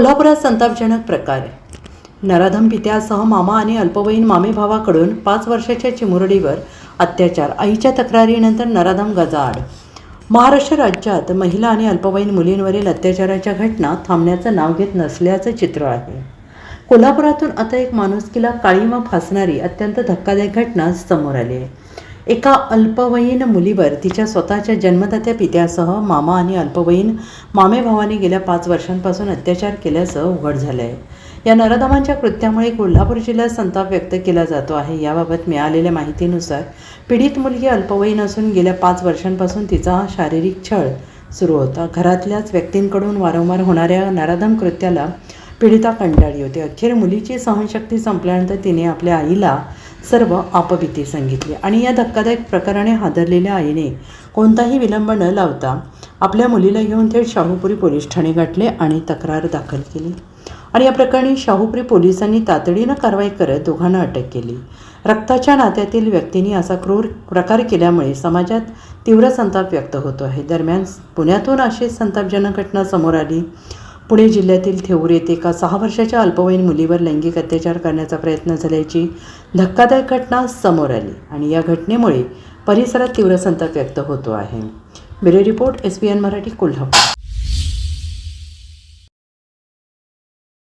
कोल्हापुरात संतापजनक प्रकार. नराधम पित्यासह मामा आणि अल्पवयीन मामेभावाकडून 5 वर्षाच्या चिमुरडीवर अत्याचार. आईच्या तक्रारीनंतर नराधम गजाआड. महाराष्ट्र राज्यात महिला आणि अल्पवयीन मुलींवरील अत्याचाराच्या घटना थांबण्याचं नाव घेत नसल्याचं चित्र आहे. कोल्हापुरातून आता एक माणुसकीला काळीमा फासणारी अत्यंत धक्कादायक घटना समोर आली आहे. एका अल्पवयीन मुलीवर तिच्या स्वतःच्या जन्मदात्या पित्यासह मामा आणि अल्पवयीन मामेभावाने गेल्या 5 वर्षांपासून अत्याचार केल्याचं उघड झालं आहे. या नराधमांच्या कृत्यामुळे कोल्हापूर जिल्ह्यात संताप व्यक्त केला जातो आहे. याबाबत मिळालेल्या माहितीनुसार पीडित मुलगी अल्पवयीन असून गेल्या 5 वर्षांपासून तिचा शारीरिक छळ सुरू होता. घरातल्याच व्यक्तींकडून वारंवार होणाऱ्या नराधम कृत्याला पीडिता कंटाळली होती. अखेर मुलीची सहनशक्ती संपल्यानंतर तिने आपल्या आईला सर्व आपबीती सांगितली आणि या धक्कादायक प्रकाराने हादरलेल्या आईने कोणताही विलंब न लावता आपल्या मुलीला घेऊन थेट शाहूपुरी पोलीस ठाणे गाठले आणि तक्रार दाखल केली. आणि या प्रकरणी शाहूपुरी पोलिसांनी तातडीनं कारवाई करत दोघांना अटक केली. रक्ताच्या नात्यातील व्यक्तींनी असा क्रूर प्रकार केल्यामुळे समाजात तीव्र संताप व्यक्त होतो आहे. दरम्यान पुण्यातून अशीच संतापजनक घटना समोर आली. पुणे जिल्ह्यातील थेऊर येथे एका 6 वर्षाच्या अल्पवयीन मुलीवर लैंगिक अत्याचार करण्याचा प्रयत्न झाल्याची धक्कादायक घटना समोर आली आणि या घटनेमुळे परिसरात तीव्र संताप व्यक्त होतो आहे. Bureau report, SBN Marathi, Kolhapur.